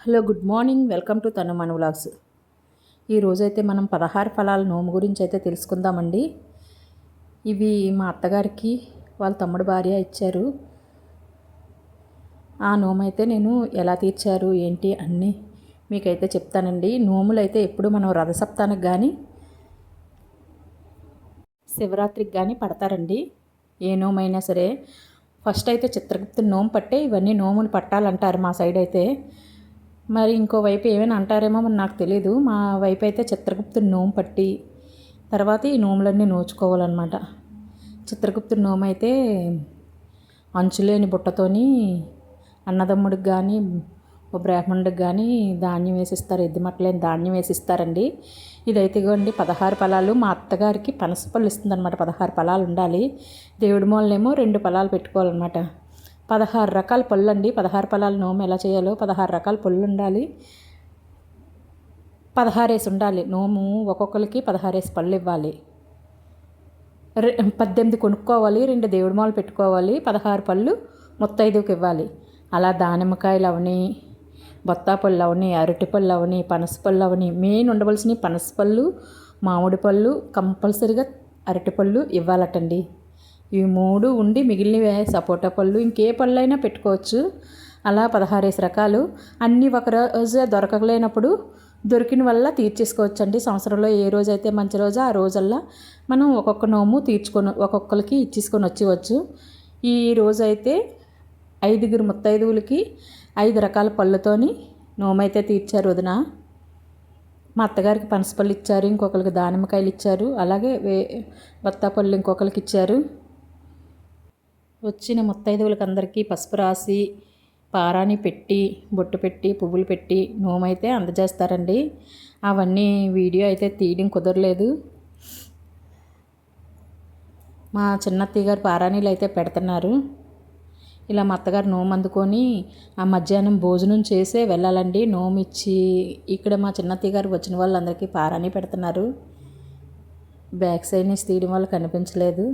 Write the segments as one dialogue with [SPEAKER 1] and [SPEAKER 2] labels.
[SPEAKER 1] Hello, good morning. Welcome to తను మన vlogs. ఈరోజైతే మనం 16 ఫలాల నోము గురించి అయితే తెలుసుకుందామండి. ఇవి మా అత్తగారికి వాళ్ళ తమ్ముడు భార్య ఇచ్చారు. ఆ నోము అయితే నేను ఎలా తీర్చారు ఏంటి అన్నీ మీకైతే చెప్తానండి. నోములు అయితే ఎప్పుడు మనం రథసప్తానికి కానీ శివరాత్రికి కానీ పడతారండి. ఏ నోమైనా సరే ఫస్ట్ అయితే చిత్రగుప్తుని నోము పట్టే ఇవన్నీ నోములు పట్టాలంటారు మా సైడ్ అయితే. మరి ఇంకో వైపు ఏమైనా అంటారేమో మరి నాకు తెలీదు. మా వైపు అయితే చిత్రగుప్తుని నోము పట్టి తర్వాత ఈ నోములన్నీ నోచుకోవాలన్నమాట. చిత్రగుప్తుని నోము అయితే అంచులేని బుట్టతోని అన్నదమ్ముడికి కానీ ఓ బ్రాహ్మణుడికి కానీ ధాన్యం వేసిస్తారు. ఎద్దుమట్టలేని ధాన్యం వేసిస్తారండి. ఇదైతే ఇవ్వండి 16 ఫలాలు. మా అత్తగారికి పనసపళ్ళు ఇస్తుందన్నమాట. 16 ఫలాలు ఉండాలి. దేవుడి మూలనేమో 2 ఫలాలు పెట్టుకోవాలన్నమాట. 16 రకాల పళ్ళు అండి. 16 ఫలాల నోము ఎలా చేయాలో 16 రకాల పళ్ళు ఉండాలి. 16 ఉండాలి నోము. ఒక్కొక్కరికి 16 పళ్ళు ఇవ్వాలి. 18 కొనుక్కోవాలి. 2 దేవుడి మాలు పెట్టుకోవాలి. 16 పళ్ళు ముత్తైదుకి ఇవ్వాలి. అలా దానిమ్మకాయలు అవని, బొత్తాపళ్ళు అవని, అరటిపళ్ళు అవని, పనసపళ్ళు అవని, మెయిన్ ఉండవలసినవి పనసపళ్ళు, మామిడి పళ్ళు, కంపల్సరిగా అరటిపళ్ళు ఇవ్వాలటండి. ఇవి 3 ఉండి మిగిలినవి సపోటా పళ్ళు ఇంకే పళ్ళు అయినా పెట్టుకోవచ్చు. అలా 16 రకాలు అన్నీ ఒక రోజు దొరకలేనప్పుడు దొరికిన వల్ల తీర్చేసుకోవచ్చు అండి. సంవత్సరంలో ఏ రోజైతే మంచి రోజో ఆ రోజల్లా మనం ఒక్కొక్క నోము తీర్చుకొని ఒక్కొక్కరికి ఇచ్చేసుకొని వచ్చేవచ్చు. ఈ రోజైతే 5 ముత్తైదువులకి 5 రకాల పళ్ళతోని నోమైతే తీర్చారు వదిన. మా అత్తగారికి పనసపళ్ళు ఇచ్చారు, ఇంకొకరికి దానిమ్మకాయలు ఇచ్చారు, అలాగే బత్తాపళ్ళు ఇంకొకరికి ఇచ్చారు. వచ్చిన ముత్తైదువులకి అందరికీ పసుపు రాసి పారాని పెట్టి బొట్టు పెట్టి పువ్వులు పెట్టి నోమైతే అందజేస్తారండి. అవన్నీ వీడియో అయితే తీయడం కుదరలేదు. మా చిన్నత్తయ్య గారు పారానీలు అయితే పెడుతున్నారు. ఇలా మా అత్తగారు నోము అందుకొని ఆ మధ్యాహ్నం భోజనం చేసే వెళ్ళాలండి. నోము ఇచ్చి ఇక్కడ మా చిన్నత్తయ్య గారు వచ్చిన వాళ్ళందరికీ పారాని పెడుతున్నారు. బ్యాక్ సైడ్ నుంచి తీయడం వల్ల కనిపించలేదు.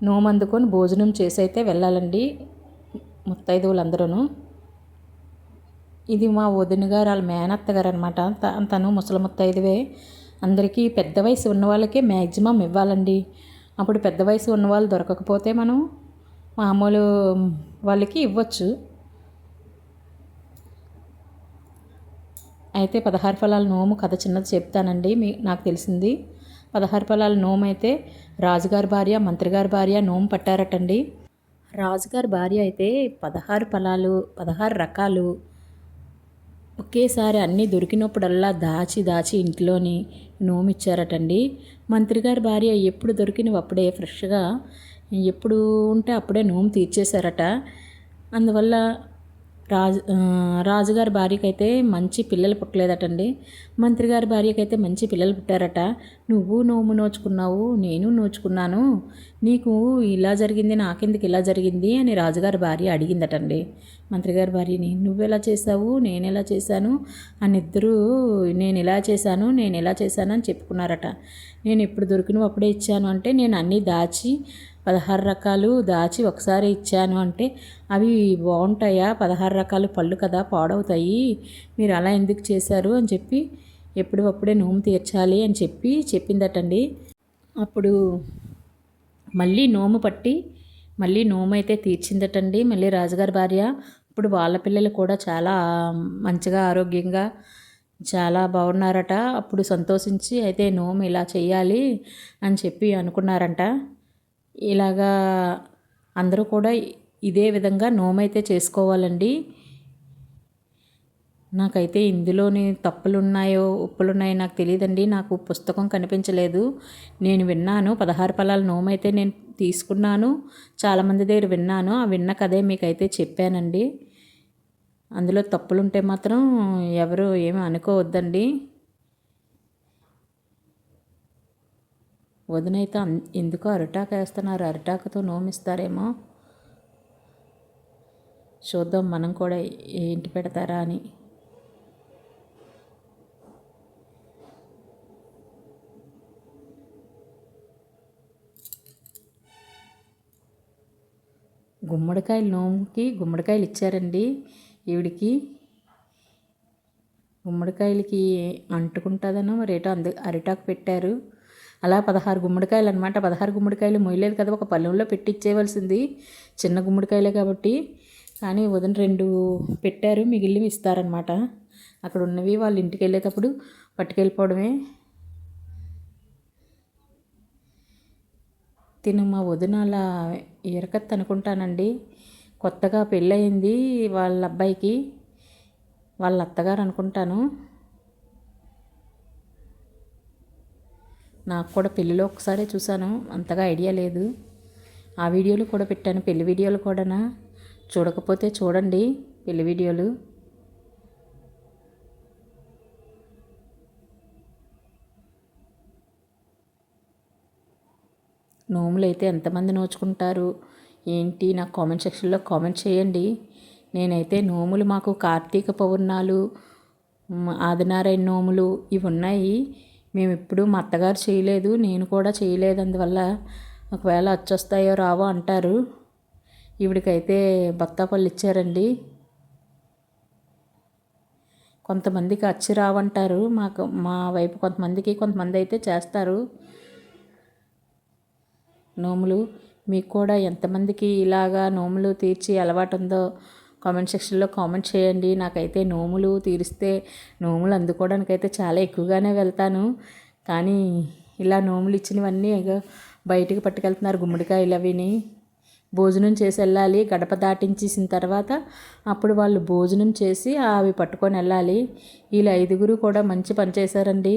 [SPEAKER 1] నోము అందుకొని భోజనం చేసి అయితే వెళ్ళాలండి ముత్తైదువులందరూ. ఇది మా వదిన గారు వాళ్ళ మేనత్త గారు అనమాట. తను ముసలి ముత్తైదువే. అందరికీ పెద్ద వయసు ఉన్న వాళ్ళకే మ్యాక్సిమం ఇవ్వాలండి. అప్పుడు పెద్ద వయసు ఉన్న వాళ్ళు దొరకకపోతే మనం మామూలు వాళ్ళకి ఇవ్వచ్చు. అయితే 16 ఫలాల నోము కథ చిన్నది చెప్తానండి. నాకు తెలిసింది. 16 ఫలాల నోము అయితే రాజుగారి భార్య మంత్రిగారి భార్య నోము పట్టారటండి. రాజుగారి భార్య అయితే 16 ఫలాలు 16 రకాలు ఒకేసారి అన్నీ దొరికినప్పుడల్లా దాచి దాచి ఇంట్లోని నోము ఇచ్చారటండి. మంత్రిగారి భార్య ఎప్పుడు దొరికినవి అప్పుడే ఫ్రెష్గా ఎప్పుడు ఉంటే అప్పుడే నోము తీర్చేశారట. అందువల్ల రాజుగారి భార్యకి అయితే మంచి పిల్లలు పుట్టలేదటండి. మంత్రిగారి భార్యకి అయితే మంచి పిల్లలు పుట్టారట. నువ్వు నోము నోచుకున్నావు, నేను నోచుకున్నాను, నీకు ఇలా జరిగింది నాకెందుకు ఇలా జరిగింది అని రాజుగారి భార్య అడిగిందటండి మంత్రిగారి భార్యని. నువ్వెలా చేసావు, నేను ఎలా చేశాను అని ఇద్దరు నేను ఇలా చేశాను అని చెప్పుకున్నారట. నేను ఎప్పుడు దొరికినవి అప్పుడే ఇచ్చాను అంటే నేను అన్నీ దాచి 16 రకాలు దాచి ఒకసారి ఇచ్చాను అంటే అవి బాగుంటాయా? 16 రకాలు పళ్ళు కదా, పాడవుతాయి, మీరు అలా ఎందుకు చేశారు అని చెప్పి ఎప్పుడప్పుడే నోము తీర్చాలి అని చెప్పిందటండి. అప్పుడు మళ్ళీ నోము పట్టి మళ్ళీ నోము అయితే తీర్చిందటండి మళ్ళీ రాజుగారి భార్య. ఇప్పుడు వాళ్ళ పిల్లలు కూడా చాలా మంచిగా ఆరోగ్యంగా చాలా బాగున్నారట. అప్పుడు సంతోషించి అయితే నోము ఇలా చేయాలి అని చెప్పి అనుకున్నారంట. ఇలాగా అందరూ కూడా ఇదే విధంగా నోమైతే చేసుకోవాలండి. నాకైతే ఇందులోని తప్పులున్నాయో ఉప్పులున్నాయో నాకు తెలియదండి. నాకు పుస్తకం కనిపించలేదు. నేను విన్నాను 16 ఫలాల నోమైతే నేను తీసుకున్నాను, చాలామంది దగ్గర విన్నాను. ఆ విన్న కథే మీకైతే చెప్పానండి. అందులో తప్పులుంటే మాత్రం ఎవరు ఏమీ అనుకోవద్దండి. వదినైతే ఎందుకో అరిటాకు వేస్తున్నారు. అరిటాకుతో నోమిస్తారేమో చూద్దాం మనం కూడా ఏంటి పెడతారా అని. గుమ్మడికాయలు నోముకి గుమ్మడికాయలు ఇచ్చారండి ఈవిడికి. గుమ్మడికాయలకి అంటుకుంటుందనో మరేటో అరిటాకు పెట్టారు. అలా 16 గుమ్మడికాయలు అనమాట. 16 గుమ్మడికాయలు మొయ్యలేదు కదా, ఒక పళ్ళెంలో పెట్టి ఇచ్చేయవలసింది, చిన్న గుమ్మడికాయలే కాబట్టి. కానీ వదిన 2 పెట్టారు, మిగిలినవి ఇస్తారనమాట. అక్కడ ఉన్నవి వాళ్ళ ఇంటికి వెళ్ళేటప్పుడు పట్టుకెళ్ళిపోవడమే. తిను మా వదిన అలా ఇరకత్తి అనుకుంటానండి. కొత్తగా పెళ్ళయింది వాళ్ళ అబ్బాయికి, వాళ్ళ అత్తగారు అనుకుంటాను. నాకు కూడా పెళ్ళిలో ఒకసారి చూశాను, అంతగా ఐడియా లేదు. ఆ వీడియోలు కూడా పెట్టాను, పెళ్లి వీడియోలు కూడానా. చూడకపోతే చూడండి పెళ్లి వీడియోలు. నోములు అయితే ఎంతమంది నోచుకుంటారు ఏంటి, నాకు కామెంట్ సెక్షన్లో కామెంట్ చేయండి. నేనైతే నోములు మాకు కార్తీక పౌర్ణాలు, ఆదినారాయణ నోములు ఇవి ఉన్నాయి. మేము ఎప్పుడు మా అత్తగారు చేయలేదు, నేను కూడా చేయలేదు. అందువల్ల ఒకవేళ వచ్చొస్తాయో రావో అంటారు. ఈవిడికైతే బత్తాపళ్ళు ఇచ్చారండి. కొంతమందికి అచ్చి రావంటారు, మా వైపు కొంతమంది అయితే చేస్తారు నోములు. మీకు కూడా ఎంతమందికి ఇలాగా నోములు తీర్చి అలవాటు ఉందో కామెంట్ సెక్షన్లో కామెంట్ చేయండి. నాకైతే నోములు తీరిస్తే నోములు అందుకోవడానికైతే చాలా ఎక్కువగానే వెళ్తాను. కానీ ఇలా నోములు ఇచ్చినవన్నీ బయటికి పట్టుకెళ్తున్నారు గుమ్మడికాయలు అవిని. భోజనం చేసి వెళ్ళాలి, గడప దాటించేసిన తర్వాత అప్పుడు వాళ్ళు భోజనం చేసి అవి పట్టుకొని వెళ్ళాలి. వీళ్ళు 5 కూడా మంచి పని చేశారండి.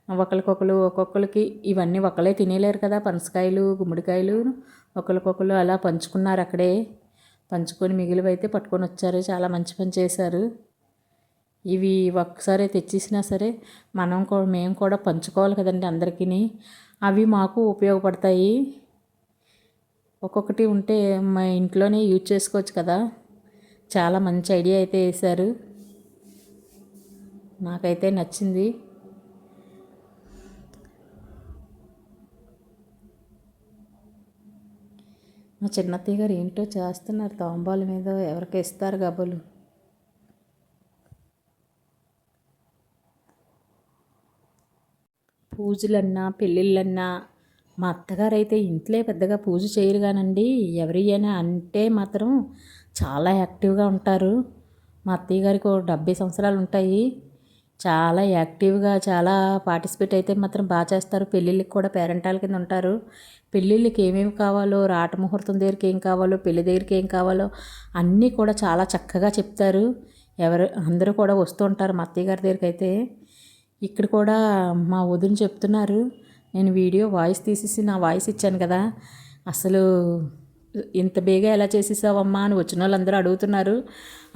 [SPEAKER 1] ఒక్కొక్కరికి ఇవన్నీ ఒకళ్ళే తినేలేరు కదా, పనసకాయలు గుమ్మడికాయలు ఒకరికొకరు అలా పంచుకున్నారు. అక్కడే పంచుకొని మిగిలివైతే పట్టుకొని వచ్చారు. చాలా మంచి పని చేశారు. ఇవి ఒక్కసారి తెచ్చేసినా సరే మేము కూడా పంచుకోవాలి కదండి అందరికీ. అవి మాకు ఉపయోగపడతాయి. ఒక్కొక్కటి ఉంటే మా ఇంట్లోనే యూజ్ చేసుకోవచ్చు కదా. చాలా మంచి ఐడియా అయితే వేశారు, నాకైతే నచ్చింది. మా చిన్నత్తయ్య గారు ఏంటో చేస్తున్నారు, తాంబాల మీద ఎవరికి ఇస్తారు గబలు. పూజలన్నా పెళ్ళిళ్ళన్నా మా అత్తగారు అయితే ఇంట్లో పెద్దగా పూజ చేయరు కానండి, ఎవరైనా అంటే మాత్రం చాలా యాక్టివ్గా ఉంటారు. మా అత్తయ్య గారికి 70 సంవత్సరాలు ఉంటాయి. చాలా యాక్టివ్గా చాలా పార్టిసిపేట్ అయితే మాత్రం బాగా చేస్తారు. పెళ్ళిళ్ళకి కూడా పేరెంటాల కింద ఉంటారు. పెళ్ళిళ్ళకి ఏమేమి కావాలో, రాట ముహూర్తం దగ్గరికి ఏం కావాలో, పెళ్లి దగ్గరికి ఏం కావాలో అన్నీ కూడా చాలా చక్కగా చెప్తారు. అందరూ కూడా వస్తూ ఉంటారు మా అత్తయ్య గారి దగ్గరికి అయితే. ఇక్కడ కూడా మా వదిన చెప్తున్నారు, నేను వీడియో వాయిస్ తీసేసి నా వాయిస్ ఇచ్చాను కదా, అసలు ఇంత బేగా ఎలా చేసేసావమ్మా అని వచ్చిన వాళ్ళందరూ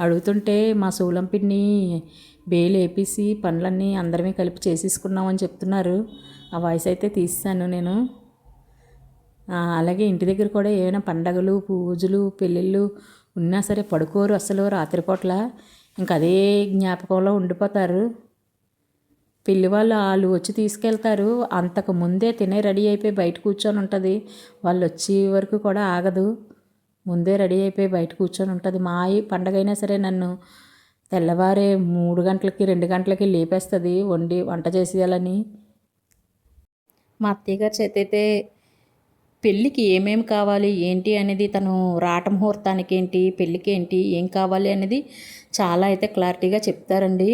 [SPEAKER 1] అడుగుతుంటే మా సూలం పిన్ని బేలు వేపేసి పనులన్నీ అందరమే కలిపి చేసేసుకున్నామని చెప్తున్నారు. ఆ వాయిస్ అయితే తీసాను నేను. అలాగే ఇంటి దగ్గర కూడా ఏమైనా పండగలు పూజలు పెళ్ళిళ్ళు ఉన్నా సరే పడుకోరు అసలు రాత్రిపూట్ల, ఇంక అదే జ్ఞాపకంలో ఉండిపోతారు. పెళ్లి వాళ్ళు వచ్చి తీసుకెళ్తారు, అంతకు ముందే తినే రెడీ అయిపోయి బయట కూర్చొని ఉంటుంది. వాళ్ళు వచ్చే వరకు కూడా ఆగదు, ముందే రెడీ అయిపోయి బయట కూర్చొని ఉంటుంది. మా పండగ అయినా సరే నన్ను తెల్లవారే 3 గంటలకి 2 గంటలకి లేపేస్తుంది వంట చేసేయాలని. మా అత్తయ్య గారి చేతి అయితే పెళ్ళికి ఏమేమి కావాలి ఏంటి అనేది, తను రాట ముహూర్తానికి ఏంటి, పెళ్ళికి ఏంటి, ఏం కావాలి అనేది చాలా అయితే క్లారిటీగా చెప్తారండి.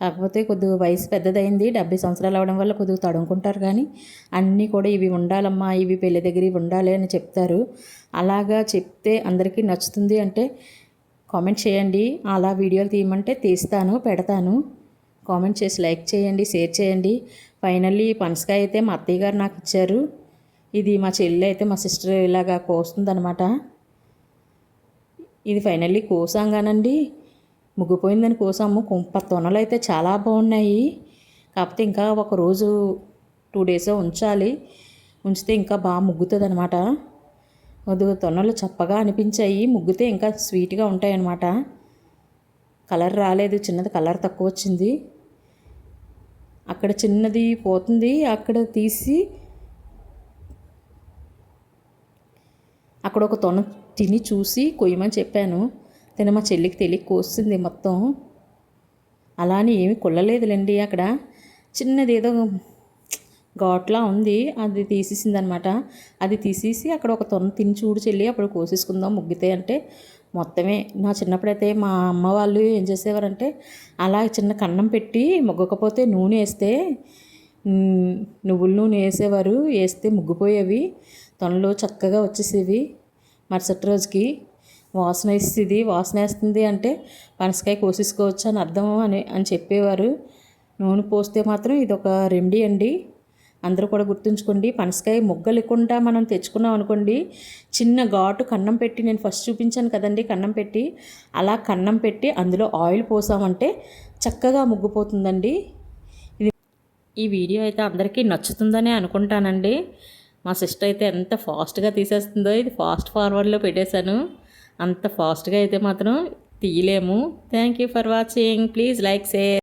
[SPEAKER 1] కాకపోతే కొద్దిగా వయసు పెద్దదైంది, 70 సంవత్సరాలు అవడం వల్ల కొద్దిగా తడుముకుంటారు. కానీ అన్నీ కూడా ఇవి ఉండాలమ్మా, ఇవి పెళ్ళి దగ్గర ఇవి ఉండాలి అని చెప్తారు. అలాగా చెప్తే అందరికీ నచ్చుతుంది అంటే కామెంట్ చేయండి. అలా వీడియోలు తీయమంటే తీస్తాను, పెడతాను. కామెంట్ చేసి లైక్ చేయండి, షేర్ చేయండి. ఫైనల్లీ పనసకాయ అయితే మా అత్తయ్య గారు నాకు ఇచ్చారు. ఇది మా చెల్లి అయితే మా సిస్టర్ ఇలాగా కోస్తుందనమాట. ఇది ఫైనల్లీ కోసాంగానండి, ముగ్గిపోయిందని కోసాము. తొనలు అయితే చాలా బాగున్నాయి. కాకపోతే ఇంకా ఒక రోజు 2 days ఉంచాలి, ఉంచితే ఇంకా బాగా ముగ్గుతుంది అనమాట. కొద్దిగా తొనలు చప్పగా అనిపించాయి, ముగ్గితే ఇంకా స్వీట్గా ఉంటాయి అన్నమాట. కలర్ రాలేదు, చిన్నది కలర్ తక్కువ వచ్చింది. అక్కడ చిన్నది పోతుంది, అక్కడ తీసి అక్కడ ఒక తొన తిని చూసి కొయ్యమని చెప్పాను. తిన మా చెల్లికి తెలియక కోస్తుంది మొత్తం. అలా అని ఏమీ కుళ్ళలేదులేండి. అక్కడ చిన్నది ఏదో ఘాట్లా ఉంది, అది తీసేసిందనమాట. అది తీసేసి అక్కడ ఒక తొన తిని చూడు చెల్లి, అప్పుడు కోసేసుకుందాం ముగ్గితే అంటే మొత్తమే. నా చిన్నప్పుడైతే మా అమ్మ వాళ్ళు ఏం చేసేవారంటే అలా చిన్న కన్నం పెట్టి మొగ్గకపోతే నూనె వేస్తే నువ్వుల నూనె వేసేవారు, వేస్తే ముగ్గిపోయేవి, తొనలు చక్కగా వచ్చేసేవి. మరుసటి రోజుకి వాసన వేస్తుంది, వాసన వేస్తుంది అంటే పనసకాయ కోసేసుకోవచ్చు అని అర్థం అని చెప్పేవారు. నూనె పోస్తే మాత్రం ఇది ఒక రెమెడీ అండి. అందరూ కూడా గుర్తుంచుకోండి. పనసకాయ మొగ్గ లేకుండా మనం తెచ్చుకున్నాం అనుకోండి, చిన్న ఘాటు కన్నం పెట్టి, నేను ఫస్ట్ చూపించాను కదండి కన్నం పెట్టి, అలా కన్నం పెట్టి అందులో ఆయిల్ పోసామంటే చక్కగా ముగ్గిపోతుందండి. ఈ వీడియో అయితే అందరికీ నచ్చుతుందనే అనుకుంటానండి. మా సిస్టర్ అయితే ఎంత ఫాస్ట్గా తీసేస్తుందో, ఇది ఫాస్ట్ ఫార్వర్డ్లో పెట్టేశాను. అంత ఫాస్ట్గా అయితే మాత్రం తీయలేము. Thank you for watching. Please like, share.